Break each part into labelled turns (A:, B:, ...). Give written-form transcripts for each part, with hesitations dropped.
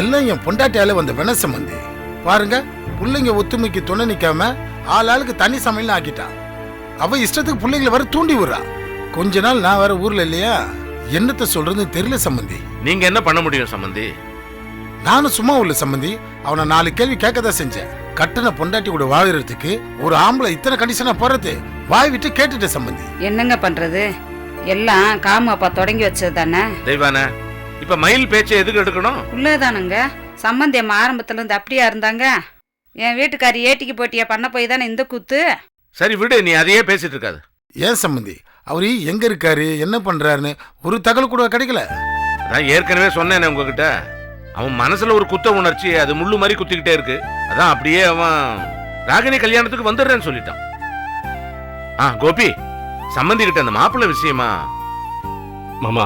A: எல்லாம் என் பொண்டாட்டியால வந்த வென சம்பந்தி. பாருங்க, பிள்ளைங்க ஒத்துமைக்கு துணை நிக்காம ஆளாளுக்கு தனி சமையல் ஆக்கிட்டான். அவ இஷ்டத்துக்கு பிள்ளைங்களை வர தூண்டி விடுறா. கொஞ்ச நாள் நான் வேற ஊர்ல இல்லையா, என்னத்த சொல்றதுன்னு தெரியல சம்பந்தி.
B: நீங்க என்ன பண்ண முடியும் சம்பந்தி?
A: நானும் சும்மா உள்ள சம்பந்தி. அவனை 4 கேள்வி கேட்கதான் செஞ்சேன். கட்டண பொண்டாட்டி கூட வாழறதுக்கு ஒரு ஆம்பளை இத்தனை கண்டிஷனா போறது வாய் விட்டு கேட்டுட்டேன் சம்பந்தி.
C: என்னங்க பண்றது, எல்லாம் காம அப்பா தொடங்கி வச்சது தானே.
B: தெய்வானே, இப்ப மயில் பேச்சை எதுக்கு எடுக்கணும்?
C: உள்ளதானுங்க. சம்பந்தி அம்மா ஆரம்பத்துல இருந்து அப்படியா இருந்தாங்க. என் வீட்டுக்காரி ஏட்டிக்கு போட்டியா பண்ண போய் தானே இந்த கூத்து.
B: சரி விடு, நீ அதையே பேசிட்டு இருக்காது.
A: ஏன் சம்பந்தி, அவரு எங்க இருக்காரு என்ன பண்றாருன்னு ஒரு தகவல் கூட கிடைக்கல.
B: அதான் ஏற்கனவே சொன்னேனே உங்ககிட்ட, அவன் மனசுல ஒரு குத்த உணர்ச்சி, அது முள்ளு மாதிரி குத்திக்கிட்டே இருக்கு. அதான் அப்படியே அவன் ராகினி கல்யாணத்துக்கு வந்துடுறேன்னு சொல்லிட்டான். கோபி, சம்பந்தி கிட்ட அந்த மாப்பிள்ளை விஷயமா.
D: மாமா,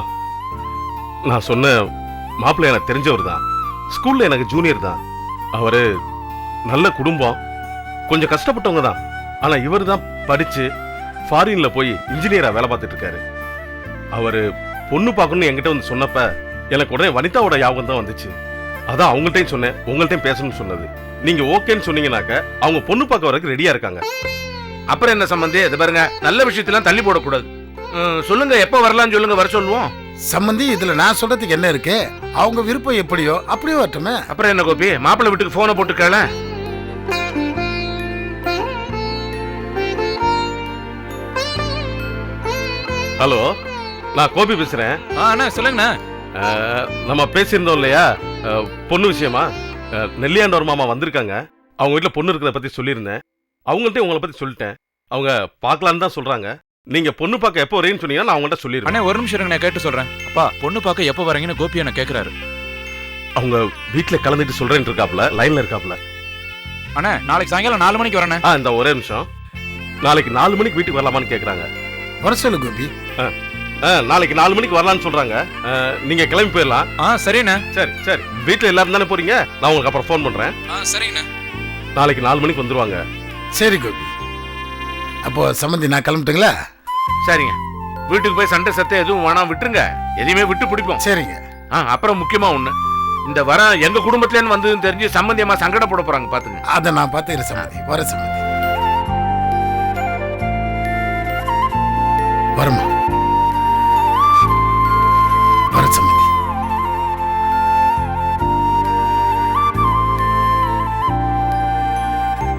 D: நான் சொன்ன மாப்பிள்ளை எனக்கு தெரிஞ்சவர் தான். ஸ்கூல்ல எனக்கு ஜூனியர் தான். அவரு நல்ல குடும்பம், கொஞ்சம் கஷ்டப்பட்டவங்க தான். ஆனா இவர் தான் படிச்சு ஃபாரின்ல போய் இன்ஜினியரா வேலை பார்த்துட்டு இருக்காரு. அவரு பொண்ணு பார்க்கணும்னு என்கிட்ட வந்து சொன்னப்ப எனக்கு உடனே வனிதாவோட ஞாபகம் தான் வந்துச்சு. அதான் அவங்கள்ட்டையும் சொன்னேன், உங்கள்ட்டையும் பேசணும்னு சொன்னது. நீங்க ஓகேன்னு சொன்னீங்கன்னாக்க அவங்க பொண்ணு பார்க்க வரக்கு ரெடியா இருக்காங்க.
B: அப்புறம் என்ன சம்பந்தி, இது பாருங்க, நல்ல விஷயத்தெல்லாம் தள்ளி போடக்கூடாது. சொல்லுங்க, எப்ப வரலாம்னு சொல்லுங்க, வர சொல்லுவோம்.
A: சம்பந்தி, இதுல நான் சொல்றதுக்கு என்ன இருக்கு? அவங்க விருப்பம் எப்படியோ அப்படியே வரட்டுமே.
B: அப்புறம் என்ன கோபி, மாப்பிள்ளை வீட்டுக்கு போனை போட்டு கேள.
D: ஹலோ, நான் கோபி பேசுறேன்.
E: அண்ணா சொல்லுங்கண்ணா.
D: நம்ம பேசியிருந்தோம் இல்லையா பொண்ணு விஷயமா? நெல்லியாண்டவர் மாமா வந்திருக்காங்க. அவங்க வீட்டில் பொண்ணு இருக்கிறத பத்தி சொல்லியிருந்தேன். அவங்கள்ட்ட உங்களை பத்தி சொல்லிட்டேன். அவங்க பார்க்கலான்னு தான் சொல்றாங்க. நீங்க பொண்ணு பார்க்க எப்போ வரீங்கன்னு சொன்னீங்கன்னா நான் அவங்கள்ட்ட சொல்லிடுறேன்.
E: அண்ணா ஒரு நிமிஷம் நான் கேட்டு சொல்றேன். அப்பா, பொண்ணு பார்க்க எப்போ வரீங்கன்னு கோபி என்ன கேட்கறாரு.
D: அவங்க வீட்டில் கலந்துட்டு சொல்றேன்னு இருக்காப்ல, லைன்ல இருக்காப்ல.
E: அண்ணா, நாளைக்கு சாயங்காலம் 4 மணிக்கு வரேன்.
D: இந்த ஒரே நிமிஷம். நாளைக்கு 4 மணிக்கு வீட்டுக்கு வரலாமான்னு கேட்குறாங்க.
A: வர சொல்லு கோபி.
D: நாளைக்கு 4 மணிக்கு வரலான்னு சொல்றாங்க. நீங்க கிளம்பி போயிடலாம்.
E: சரிண்ணா.
D: சரி சரி, வீட்டில் எல்லாரும் தானே போறீங்க? நான் உங்களுக்கு அப்புறம் ஃபோன் பண்றேன்.
E: சரிங்கண்ணா.
D: நாளைக்கு 4 மணிக்கு வந்துருவாங்க.
A: சரி கோபி, அப்போ சம்பந்தி நான் கிளம்பிட்டுங்களா?
B: சரிங்க, வீட்டுக்கு போய் சண்டை சத்தம் எதுவும் வேணாம், விட்டுருங்க. எதையுமே விட்டு பிடிப்போம்.
A: சரிங்க.
B: அப்புறம் முக்கியமா ஒண்ணு, இந்த வர எங்க குடும்பத்துல வந்ததுன்னு தெரிஞ்சு சம்பந்தி அம்மா சங்கடப்பட போறாங்க, பாத்துங்க.
A: அதை நான் பார்த்துக்கிறேன் சம்பந்தி. வர சம்பந்தி, வரமா வர சம்பந்தி.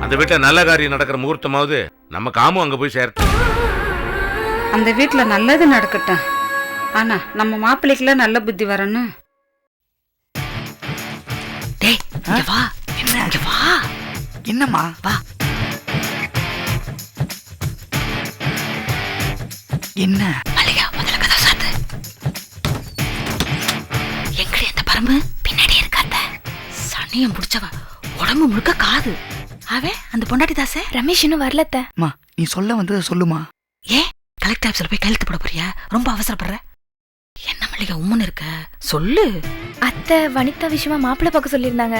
B: அந்த வீட்டுல நல்ல காரியம் நடக்கிற முகூர்த்தமாவது நம்ம காமும் அங்க போய் சேர்த்து.
C: அந்த வீட்டுல நல்லது நடக்கட்டும். ஆனா நம்ம மாப்பிள்ளைக்குலாம் நல்ல புத்தி வரணும்.
F: டேய், இங்க வா. என்ன இங்க வா. என்னம்மா வா. என்ன மல்லிகா, முதல்ல கதை சாத்து. எங்கடி அந்த பரம்பு பின்னாடி இருக்காத சனியம் புடிச்சவ, உடம்பு முழுக்க காது. அவன் அந்த பொண்டாட்டி தாசே
G: ரமேஷ் இன்னும் வரலத்த.
F: நீ சொல்ல வந்ததை சொல்லுமா. ஏன் கலெக்டர் ஆஃபீஸ்ல போய் கையெழுத்து போட போறியா? ரொம்ப அவசரப்படுற. என்ன மல்லிகா உம்முன்னு இருக்க, சொல்லு.
G: அத்தை வனிதா விஷயமா மாப்பிள்ளை பார்க்க சொல்லியிருந்தாங்க.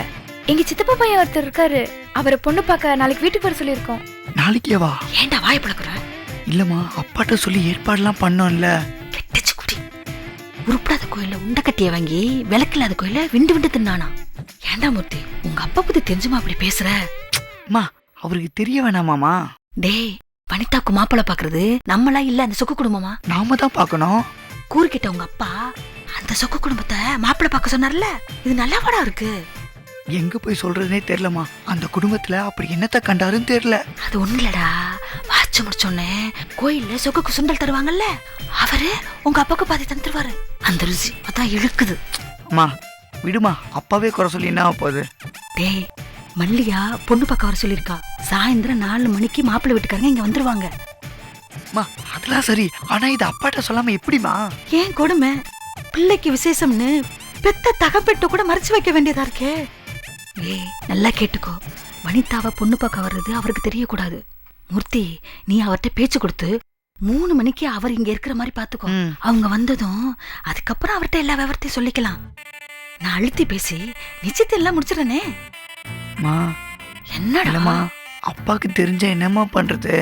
G: எங்க சித்தப்பா பையன் ஒருத்தர் இருக்காரு, அவரை பொண்ணு பார்க்க நாளைக்கு வீட்டுக்கு வர சொல்லியிருக்கோம்.
F: நாளைக்கே வா. ஏன்டா வாய் பழக்குற? இல்லம்மா, அப்பாட்ட சொல்லி ஏற்பாடுலாம் பண்ணோம்ல. கெட்டச்சு குடி. உருப்படாத கோயில உண்டை கட்டிய வாங்கி விளக்கில்லாத கோயில விண்டு விண்டு தின்னானா. ஏண்டா மூர்த்தி, உங்க அப்பா பத்தி தெரிஞ்சுமா அப்படி பேசுற? அம்மா, அவருக்கு தெரிய வேணாமாமா. டேய், வனிதாக்கு மாப்பிள்ளை பாக்குறது நம்மளா இல்ல அந்த சொக்கு குடும்பமா? நாம தான் பாக்கணும். கூறுகிட்ட உங்க அப்பா அந்த சொக்கு குடும்பத்தை மாப்பிள்ளை பார்க்க சொன்னார்ல, இது நல்லா படம் இருக்கு. எங்க போய் சொல்றதுனே தெரியலமா. அந்த குடும்பத்துல அப்படி என்னத்த கண்டாருன்னு தெரியல. அது ஒண்ணு இல்லடா, வாட்சி முடிச்சோன்னே கோயில்ல சொக்குக்கு சுண்டல் தருவாங்கல்ல, அவரு உங்க அப்பாவுக்கு பாதி தந்துருவாரு. அந்த ருசி அதான் இழுக்குது. அம்மா விடுமா, அப்பாவே குறை சொல்லி என்ன போகுது. டேய், மல்லியா பொண்ணு பார்க்க வர சொல்லிருக்கா. சாயந்தரம் 4 மணிக்கு மாப்பிள்ளை வீட்டுக்காரங்க இங்க வந்துருவாங்க. அதெல்லாம் சரி, ஆனா இது அப்பாட்ட சொல்லாம எப்படிமா? ஏன் கொடுமை, பிள்ளைக்கு விசேஷம்னு பெத்த தகப்பெட்டு கூட மறைச்சு வைக்க வேண்டியதா இருக்கே. ஏய், நல்லா கேட்டுக்கோ, வனிதாவை பொண்ணு பார்க்க வர்றது அவருக்கு தெரியக்கூடாது. மூர்த்தி, நீ அவர்கிட்ட பேச்சு கொடுத்து 3 மணிக்கு அவர் இங்க இருக்கிற மாதிரி பாத்துக்கோ. அவங்க வந்ததும் அதுக்கப்புறம் அவர்கிட்ட எல்லா விவரத்தையும் சொல்லிக்கலாம். நான் அழுத்தி பேசி நிச்சயத்தை எல்லாம் முடிச்சிடனே. என்னடா அப்பாக்கு தெரிஞ்ச என்னமா பண்றது?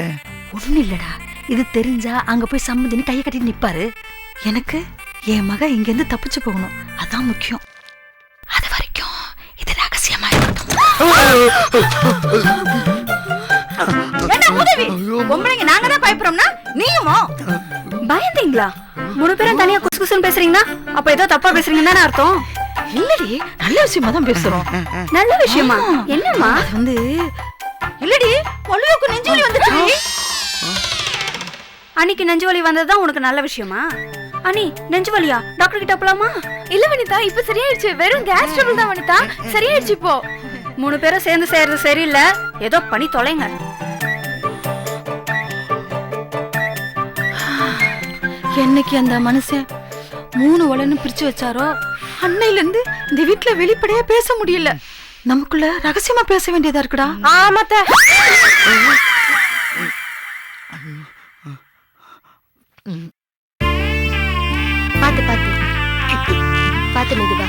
F: ஒண்ணு இல்லடா, இது தெரிஞ்சா அங்க போய் சம்மதின்னு கையை கட்டிட்டு நிப்பாரு. எனக்கு என் மக இங்க இருந்து தப்பிச்சு போகணும், அதான் முக்கியம். அது வரைக்கும் ஏண்டா உதவி பொம்பளைங்க நாங்க தான் பயப்படுறோம்னா நீயுமோ
G: பயந்தீங்களா 3 பேரும் தனியா குசு குசுன்னு பேசுறீங்கன்னா அப்ப ஏதோ தப்பா பேசுறீங்கன்னு தானே அர்த்தம்.
F: இல்லடி நல்ல விஷயமா தான் பேசுறோம்.
G: நல்ல விஷயமா? என்னம்மா?
F: அது வந்து இல்லடி ஒளியோக்கு நெஞ்சு வலி வந்துச்சு.
G: அன்னைக்கு நெஞ்சு வலி வந்ததுதான் உனக்கு நல்ல விஷயமா? அனி நெஞ்சு வலியா? டாக்டர் கிட்ட போலாமா? இல்ல வனிதா, இப்ப சரியாயிடுச்சு. வெறும் கேஸ் ட்ரபிள் தான் வனிதா. சரியாயிடுச்சு இப்போ. 3 பேரும் சேர்ந்து செய்யறது சரியில்லை. ஏதோ பண்ணி தொலைங்க.
F: என்னைக்கு அந்த மனுஷன் 3 வளன்னு பிரிச்சு வச்சாரோ அன்னையில இருந்து இந்த வீட்டுல வெளிப்படையா பேச முடியல. நமக்குள்ள ரகசியமா பேச வேண்டியதா இருக்குடா.
G: ஆமாத்த.
H: பாத்து பாத்து பாத்து மெதுவா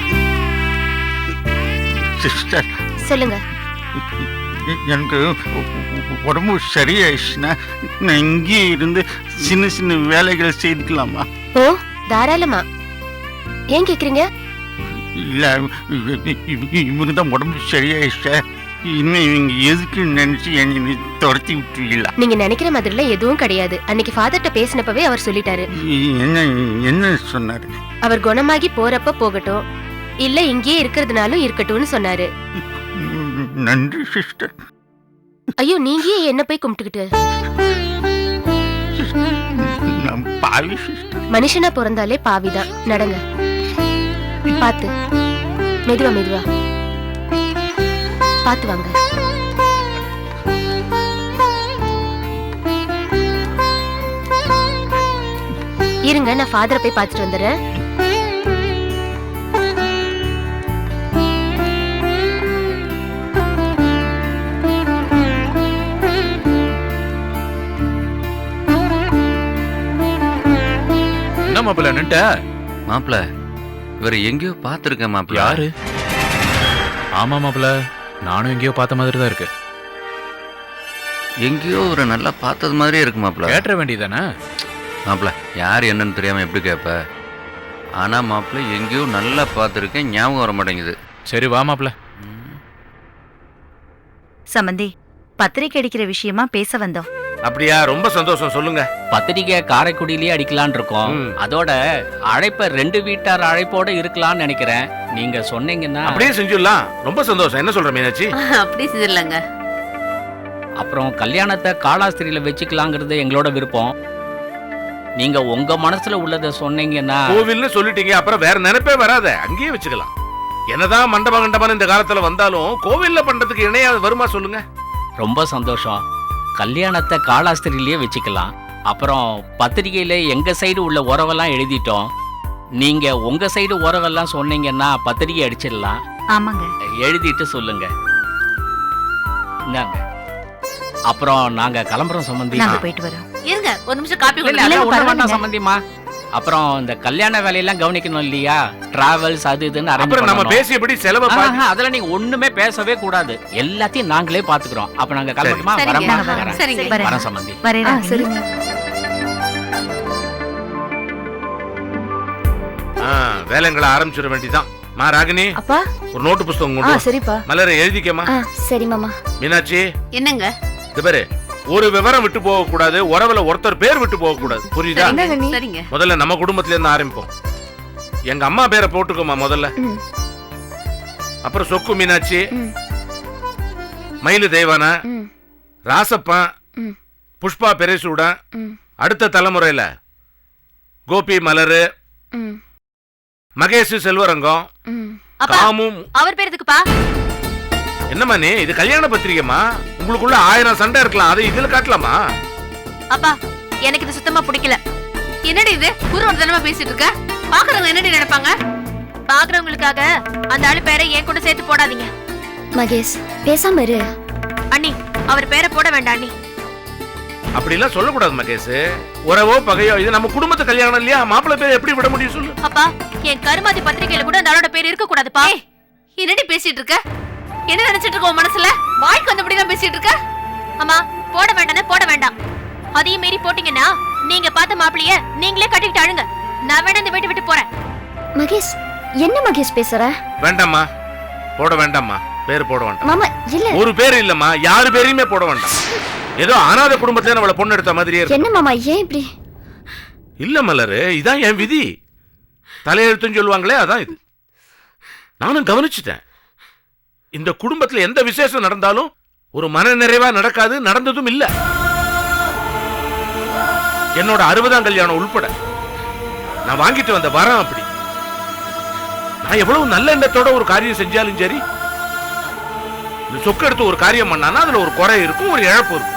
I: சிஸ்டர்,
H: சொல்லுங்க.
I: எனக்கு உடம்பு சரியாயிடுச்சுன்னா நான் இங்கேயே இருந்து சின்ன சின்ன வேலைகள் செய்துக்கலாமா?
H: ஓ தாராளமா. ஏன் கேக்குறீங்க?
I: இல்லை, இவங்க தான் உடம்பு சரியாயிடுச்ச, இன்னும் இவங்க எதுக்கு நினைச்சு என்னை துரத்தி விட்டுருவீங்களா?
H: நீங்க நினைக்கிற மாதிரிலாம் எதுவும் கிடையாது. அன்னைக்கு ஃபாதர்ட்ட பேசினப்பவே அவர் சொல்லிட்டாரு.
I: என்ன என்ன சொன்னாரு?
H: அவர் குணமாகி போறப்ப போகட்டும், இல்ல இங்கேயே இருக்கிறதுனாலும் இருக்கட்டும்னு சொன்னாரு.
I: நன்றி சிஸ்டர்.
H: ஐயோ, நீங்க ஏன் என்ன போய் கும்பிட்டுக்கிட்டு?
I: நான் பாவி சிஸ்டர்.
H: மனுஷனா பிறந்தாலே பாவிதான். நடங்க. பாத்து மெதுவா மெதுவா பாத்து வாங்க. இருங்க, நான் ஃபாதரை போய் பார்த்துட்டு வந்துடுறேன்.
E: என்ன மாப்பிள்ள நின்ட்ட?
J: மாப்பிள்ள, இவர் எங்கேயோ பார்த்துருக்கேன் மாப்பிள்ள.
E: யாரு? ஆமா மாப்பிள்ள, நானும் எங்கேயோ பார்த்த மாதிரி தான் இருக்கு.
J: எங்கேயோ ஒரு நல்லா பார்த்தது மாதிரியே இருக்கு மாப்பிள்ள.
E: கேட்டுற வேண்டியதானே
J: மாப்பிள்ள? யார் என்னன்னு தெரியாம எப்படி கேட்ப? ஆனா மாப்பிள்ள, எங்கேயோ நல்லா பார்த்துருக்கேன், ஞாபகம் வர மாட்டேங்குது.
E: சரி வா மாப்பிள்ள.
F: சம்பந்தி, பத்திரிக்கை அடிக்கிற விஷயமா பேச வந்தோம்.
B: அப்படியா? ரொம்ப சந்தோஷம், சொல்லுங்க.
K: பத்திரிக்கை காரைக்குடியிலேயே அடிக்கலான் இருக்கோம். அதோட அழைப்ப 2 வீட்டார் அழைப்போட இருக்கலாம்னு நினைக்கிறேன். நீங்க சொன்னீங்கன்னா
B: அப்படியே செஞ்சிடலாம். ரொம்ப சந்தோஷம். என்ன சொல்ற மீனாட்சி?
F: அப்படி செஞ்சிடலாங்க.
K: அப்புறம் கல்யாணத்தை காலாஸ்திரியில வச்சுக்கலாங்கிறது எங்களோட விருப்பம். நீங்க உங்க மனசுல உள்ளதை சொன்னீங்கன்னா.
B: கோவில்னு சொல்லிட்டீங்க, அப்புறம் வேற நினைப்பே வராத, அங்கேயே வச்சுக்கலாம். என்னதான் மண்டபம் கண்டபம் இந்த காலத்துல வந்தாலும் கோவில்ல பண்றதுக்கு இணையா வருமா சொல்லுங்க?
K: ரொம்ப சந்தோஷம். கல்யாணத்தை காலாஸ்திரியிலேயே வச்சுக்கலாம். அப்புறம் பத்திரிகையில எங்க சைடு உள்ள உறவெல்லாம் எழுதிட்டோம். நீங்க உங்க சைடு உறவெல்லாம் சொன்னீங்கன்னா பத்திரிகை அடிச்சிடலாம்.
F: ஆமாங்க.
K: எழுதிட்டு சொல்லுங்க. இந்தாங்க. அப்புறம் நாங்க கிளம்புறோம் சம்பந்தி.
F: நாங்க போயிட்டு வரோம்.
H: இருங்க, ஒரு நிமிஷம் காப்பி
K: சம்பந்திமா. அப்புறம் இந்த கல்யாண வேலையெல்லாம் கவனிக்கணும் இல்லையா? டிராவல்ஸ் அது இதுன்னு
B: அப்புறம் நம்ம பேசியபடி செலவு
K: அதெல்லாம் நீங்க ஒண்ணுமே பேசவே கூடாது. எல்லாத்தையும் நாங்களே பாத்துக்கிறோம். அப்ப நாங்க கிளம்பட்டுமா? வரேன் சம்பந்தி.
F: சரிங்க.
B: வேலைங்களை ஆரம்பிச்சிட வேண்டியதான். மா ராகினி,
G: அப்பா
B: ஒரு நோட்டு புத்தகம் கொண்டு வா.
G: சரிப்பா.
B: மலரை எழுதிக்கமா.
G: சரி மாமா.
B: மீனாட்சி,
F: என்னங்க?
B: இது பாரு, ஒரு விவரம் விட்டு போக கூடாது, உறவுல ஒருத்தர் பேர் விட்டு போக கூடாது, புரியுதா?
F: சரிங்க.
B: முதல்ல நம்ம குடும்பத்துல இருந்து ஆரம்பிப்போம். எங்க அம்மா பேரை போட்டுக்கோமா முதல்ல. அப்புறம் சொக்கு மீனாட்சி, மயிலு தெய்வானா, ராசப்பன், புஷ்பா பெரேசூடன், அடுத்த தலைமுறையில கோபி மலரு, மகேஷ் செல்வரங்கம், காமும்.
H: அவர் பேர் எதுக்குப்பா?
B: என்னம்மா நீ, இது கல்யாண பத்திரிகைமா. உங்களுக்குள்ள 1000 சண்டை இருக்கலாம், அதை இதுல காட்டலாமா?
H: அப்பா, எனக்கு இது சுத்தமா பிடிக்கல. என்னடி இது குருவோட தினமா பேசிட்டு இருக்க? பாக்குறவங்க என்னடி நினைப்பாங்க? பாக்குறவங்களுக்காக அந்த ஆளு பேரை ஏன் கூட சேர்த்து போடாதீங்க.
G: மகேஷ் பேசாம இரு.
H: அண்ணி, அவர் பேரை போட வேண்டாம் அண்ணி.
B: அப்படிலாம் சொல்லக்கூடாது மகேஷ். உறவோ பகையோ, இது நம்ம குடும்பத்து கல்யாணம் இல்லையா? மாப்பிள்ளை பேரை எப்படி விட முடியும் சொல்லு?
H: அப்பா, என் கருமாதி பத்திரிகையில கூட அந்த ஆளோட பேர் இருக்க கூடாதுப்பா. என்னடி பேசிட்டு இருக்க? என்ன நினைச்சிட்டு இருக்க உன் மனசுல? வாய்க்கு வந்தபடி தான் பேசிட்டு இருக்க. அம்மா, போட வேண்டானே போட வேண்டாம். அதையும் மீறி போட்டீங்கன்னா நீங்க பார்த்த மாப்பிளைய நீங்களே கட்டிக்கிட்டு அழுங்க. நான் வேணா இந்த வீட்டை விட்டு போறேன்.
G: மகேஷ், என்ன மகேஷ் பேசுற?
B: வேண்டாம்மா, போட வேண்டாம்மா. பேர் போட வேண்டாம்.
G: மாமா இல்ல
B: ஒரு பேர் இல்லம்மா, யாரு பேரையுமே போட வேண்டாம். ஏதோ அனாதை குடும்பத்துல நம்மள பொண்ணு எடுத்த மாதிரியே இருக்கு.
G: என்ன மாமா ஏன் இப்படி?
B: இல்ல மலரு, இதான் என் விதி. தலையெழுத்துன்னு சொல்லுவாங்களே, அதான் இது. நானும் கவனிச்சுட்டேன். இந்த குடும்பத்துல எந்த விசேஷம் நடந்தாலும் ஒரு மன நிறைவா நடக்காது, நடந்ததும் இல்ல. என்னோட 60ஆம் கல்யாணம் உள்பட நான் வாங்கிட்டு வந்த வரம் அப்படி. நான் எவ்வளவு நல்ல எண்ணத்தோட ஒரு காரியம் செஞ்சாலும் சரி, இந்த சொக்கு எடுத்து ஒரு காரியம் பண்ணானா அதுல ஒரு குறை இருக்கும், ஒரு இழப்பு இருக்கும்.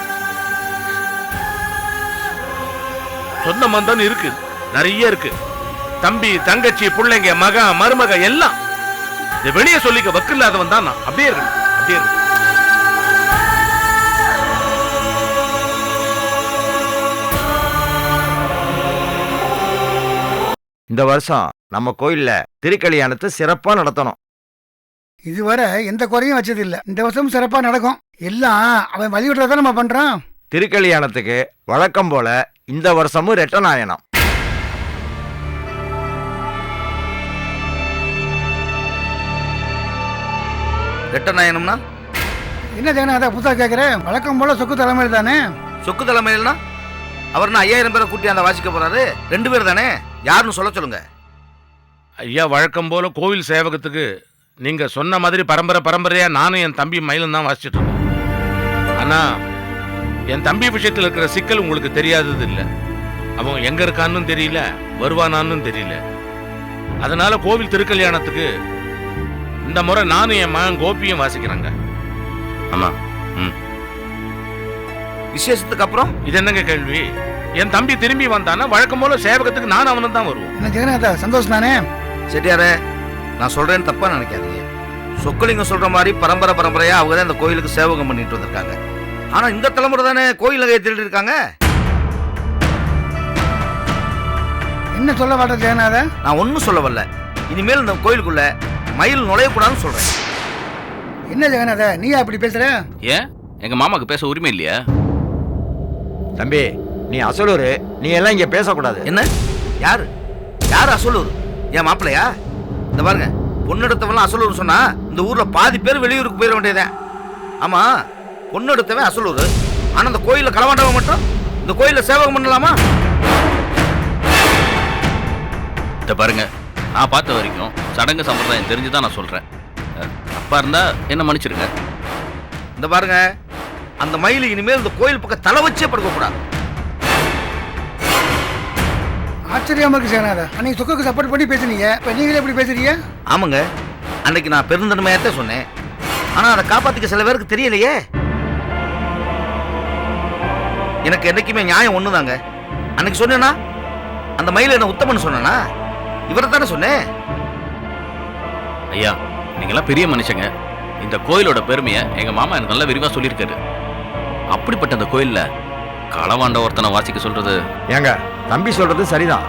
B: சொந்த மந்தம் இருக்கு, நிறைய இருக்கு. தம்பி, தங்கச்சி, பிள்ளைங்க, மகன், மருமக எல்லாம். இதை வெளியே சொல்லிக்க வக்கு இல்லாதவன் தான் நான். அப்படியே இருக்கு, அப்படியே இருக்கு.
L: இந்த வருஷம் நம்ம கோயில்ல திருக்கல்யாணத்தை சிறப்பா நடத்தணும்.
A: இதுவரை எந்த குறையும் வச்சது இல்ல. இந்த வருஷம் சிறப்பா நடக்கும். எல்லாம் அவன் வழிவிடுறத நம்ம பண்றோம்.
L: திருக்கல்யாணத்துக்கு வழக்கம் போல இந்த வருஷமும் ரெட்டநாயனம்.
J: ரெட்டநாயனம்னா
A: என்ன ஜெகநாதா புதுசா கேக்குறேன்? வழக்கம் போல சொக்கு தலைமையில் தானே.
J: சொக்கு தலைமையில்னா அவர் 5000 பேரை கூட்டி அந்த வாசிக்க போறாரு. 2 பேர் தானே, யாருன்னு சொல்ல சொல்லுங்க.
B: ஐயா, வழக்கம் போல கோவில் சேவகத்துக்கு நீங்க சொன்ன மாதிரி பரம்பரையா நானும் என் தம்பி மயிலும் தான் வாசிச்சுட்டு இருக்கோம். ஆனா என் தம்பி விஷயத்தில் இருக்கிற சிக்கல் உங்களுக்கு தெரியாதது இல்லை. அவன் எங்க இருக்கான்னு தெரியல, வருவானான்னு தெரியல. அதனால கோவில் திருக்கல்யாணத்துக்கு இந்த முறை நானும் என் மகன் கோபியும் வாசிக்கிறாங்க.
J: ஆமா. விசேஷத்துக்கு அப்புறம்
B: இது என்னங்க கேள்வி? என் தம்பி திரும்பி வந்தானா வழக்கம் போல சேவகத்துக்கு நான் அவனும் தான் வருவோம்.
A: என்ன ஜெகநாதா, சந்தோஷம் தானே?
J: செட்டியாரே, நான் சொல்றேன்னு தப்பா நினைக்காதீங்க. சொக்கலிங்கம் சொல்ற மாதிரி பரம்பரையா அவங்க தான் இந்த கோயிலுக்கு சேவகம் பண்ணிட்டு வந்திருக்காங்க. ஆனா இந்த தலைமுறை தானே கோயில் நகையை திருடி இருக்காங்க.
A: என்ன சொல்ல மாட்ட ஜெகநாதா?
J: நான் ஒன்னும் சொல்ல வரல. இனிமேல் இந்த கோயிலுக்குள்ள மயில் நுழையக்கூடாதுன்னு சொல்றேன்.
A: என்ன ஜெகநாதா, நீ அப்படி பேசுற?
K: ஏன் எங்க மாமாக்கு பேச உரிமை இல்லையா?
L: தம்பி, நீ அசலூர், நீ எல்லாம் இங்க பேசக்கூடாது.
J: என்ன? யாரு அசலூர்? என் மாப்பிள்ளையா? இந்த பாருங்க, பொண்ணு எடுத்தவெல்லாம் அசலூர் சொன்னா இந்த ஊர்ல பாதி பேர் வெளியூருக்கு போயிட வேண்டியதேன். ஆமா, பொண்ணு எடுத்தவன் அசலூர். ஆனா இந்த கோயில களவாண்டவன் மட்டும் இந்த கோயில சேவகம் பண்ணலாமா?
K: இத பாருங்க, நான் பார்த்த வரைக்கும் சடங்கு சம்பிரதாயம் தெரிஞ்சுதான் நான் சொல்றேன். அப்பா இருந்தா என்ன மன்னிச்சிருங்க.
J: இந்த பாருங்க, அந்த மயில் இனிமேல் இந்த கோயில் பக்கம் தலை வச்சே படுக்க கூடாது.
A: ஆச்சரியமா இருக்கு ஜெகநாதா. அன்னைக்கு சொக்குக்கு சப்போர்ட் பண்ணி பேசுனீங்க, இப்ப நீங்களே எப்படி பேசுறீங்க?
J: ஆமாங்க, அன்னைக்கு நான் பெருந்தன்மையாத்தான் சொன்னேன். ஆனா அதை காப்பாத்திக்க சில பேருக்கு தெரியலையே. எனக்கு என்னைக்குமே நியாயம் ஒண்ணுதாங்க. அன்னைக்கு சொன்னேன்னா அந்த மயில் என்ன உத்தமன்னு சொன்னா இவரை தானே சொன்னேன்.
K: ஐயா, நீங்களாம் பெரிய மனுஷங்க. இந்த கோயிலோட பெருமையை எங்க மாமா எனக்கு நல்லா விரிவா சொல்லியிருக்காரு. அப்படிப்பட்ட அந்த கோயில்ல களவாண்ட ஒருத்தனை வாசிக்க சொல்றது.
L: ஏங்க, தம்பி சொல்றது சரிதான்.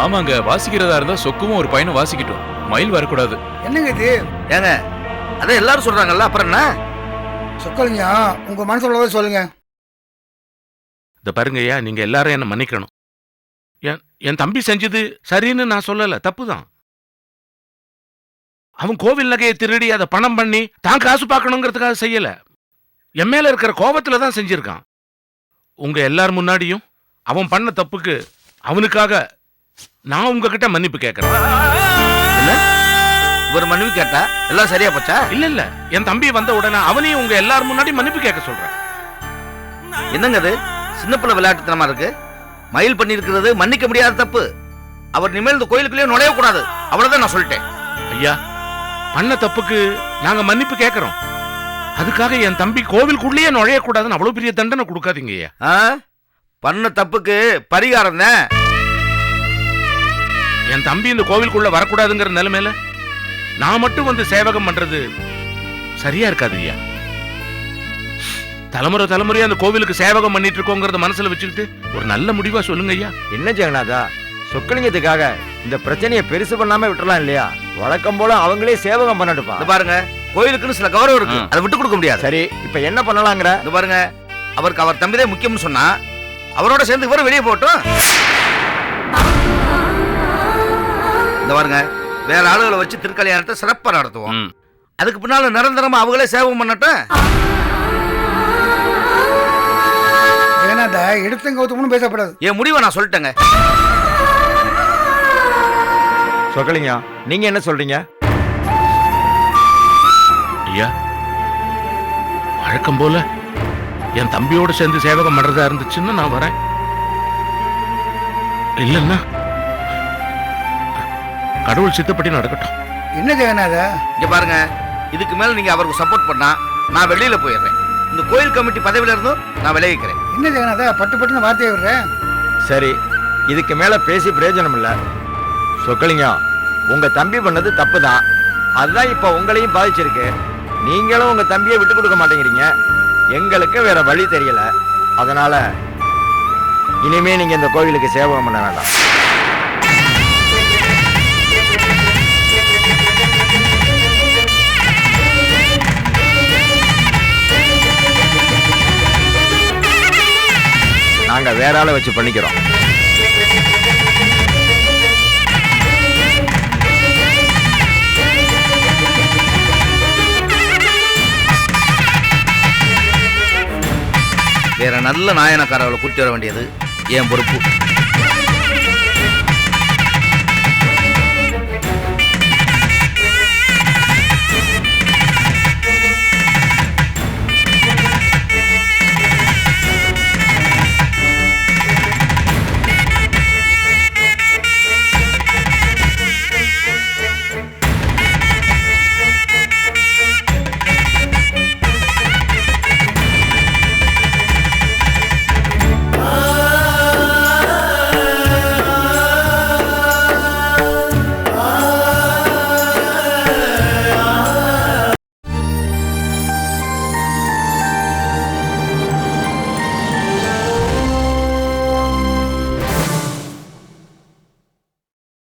E: ஆமாங்க, வாசிக்கிறதா இருந்தா சொக்குவும் ஒரு பையனும் வாசிக்கட்டும், மயில் வரக்கூடாது.
A: என்னங்க இது?
J: ஏங்க, அதான் எல்லாரும் சொல்றாங்கல்ல, அப்புறம் என்ன?
A: சொக்கலிங்க, உங்க மனசுல உள்ளதை சொல்லுங்க.
B: இந்த பாருங்க ஐயா, நீங்க எல்லாரும் என்ன மன்னிக்கணும். என் தம்பி செஞ்சது சரின்னு நான் சொல்லல, தப்புதான். அவன் கோவில் நகையை திருடி அதை பணம் பண்ணி தான் காசு பார்க்கணுங்கிறதுக்காக செய்யல. என் மேல இருக்கிற கோபத்துல தான் செஞ்சிருக்கான். உங்க எல்லார் முன்னாடியும் அவன் பண்ண தப்புக்கு அவனுக்காக நான் உங்ககிட்ட மன்னிப்பு கேட்கிறேன்.
J: ஒரு மன்னிப்பு கேட்டா எல்லாம் சரியா போச்சா?
B: இல்ல, என் தம்பி வந்த உடனே அவனையும் உங்க எல்லார் முன்னாடி மன்னிப்பு கேட்க சொல்றேன்.
J: என்னங்க அது சின்ன பிள்ளை விளையாட்டுத்தனமா இருக்கு? மயில் பண்ணி இருக்கிறது மன்னிக்க முடியாத தப்பு. அவர் இனிமேல் இந்த கோயிலுக்குள்ளேயே நுழையக்கூடாது, அவ்வளவுதான் நான் சொல்லிட்டேன்.
B: ஐயா, பண்ண தப்புக்கு நாங்க மன்னிப்பு கேட்கிறோம். அதுக்காக என் தம்பி கோவிலுக்குள்ளேயே நுழையக்கூடாதுன்னு அவ்வளவு பெரிய தண்டனை கொடுக்காதீங்க ஐயா.
J: பண்ண தப்புக்கு பரிகாரம் தான்.
B: என் தம்பி இந்த கோவிலுக்குள்ள வரக்கூடாதுங்கிற நிலைமையில நான் மட்டும் வந்து சேவகம் பண்றது சரியா இருக்காது ஐயா. தலைமுறையா அந்த கோவிலுக்கு சேவகம் பண்ணிட்டு இருக்கோங்கிறத மனசுல வச்சுக்கிட்டு ஒரு நல்ல முடிவா சொல்லுங்க ஐயா.
L: என்ன ஜெகநாதா, சொக்கலிங்கத்துக்காக இந்த பிரச்சனையை பெருசு பண்ணாம விட்டுறலாம் இல்லையா? வழக்கம் போல அவங்களே சேவகம் பண்ணட்டுப்பா.
J: பாருங்க, கோயிலுக்குன்னு சில கௌரவம் இருக்கு, அதை விட்டு கொடுக்க முடியாது.
L: சரி, இப்ப என்ன பண்ணலாங்கிற?
J: இது பாருங்க, அவருக்கு அவர் தம்பிதான் முக்கியம்னு சொன்னா அவரோட சேர்ந்து இவரும் வெளியே போட்டும். இந்த பாருங்க, வேற ஆளுகளை வச்சு திருக்கல்யாணத்தை சிறப்பா நடத்துவோம். அதுக்கு பின்னால நிரந்தரமா அவங்களே சேவம் பண்ணட்டும்.
A: எடுத்துங்க கௌதம்னு பேசப்படாது.
J: என் முடிவை நான் சொல்லிட்டேங்க.
L: சொக்கலிங்கம், நீங்க என்ன சொல்றீங்க?
B: ஐயா, வழக்கம் போல என் தம்பியோட சேர்ந்து சேவகம் பண்றதா இருந்துச்சுன்னு நான் வரேன். இல்லைன்னா கடவுள் சித்தப்படி நடக்கட்டும்.
A: என்ன ஜெகநாத?
J: இங்க பாருங்க, இதுக்கு மேல நீங்க அவருக்கு சப்போர்ட் பண்ணா நான் வெளியில போயிடுறேன். இந்த கோயில் கமிட்டி பதவியில இருந்தும் நான் விலகிக்கிறேன்.
A: என்ன ஜெகநாத பட்டு பட்டுன்னு வார்த்தையை விடுறேன்?
L: சரி, இதுக்கு மேல பேசி பிரயோஜனம் இல்ல. சொக்கலிங்கம், உங்க தம்பி பண்ணது தப்பு தான். அதுதான் இப்ப உங்களையும் பாதிச்சிருக்கு. நீங்களும் உங்க தம்பியை விட்டு கொடுக்க மாட்டேங்கிறீங்க. எங்களுக்கு வேற வழி தெரியல. அதனால இனிமே நீங்க இந்த கோவிலுக்கு சேவகம் பண்ண வேண்டாம். நாங்க வேற ஆளை வச்சு பண்ணிக்கிறோம்.
J: வேற நல்ல நாயனக்காரர்களை கூட்டி வர வேண்டியது என் பொறுப்பு.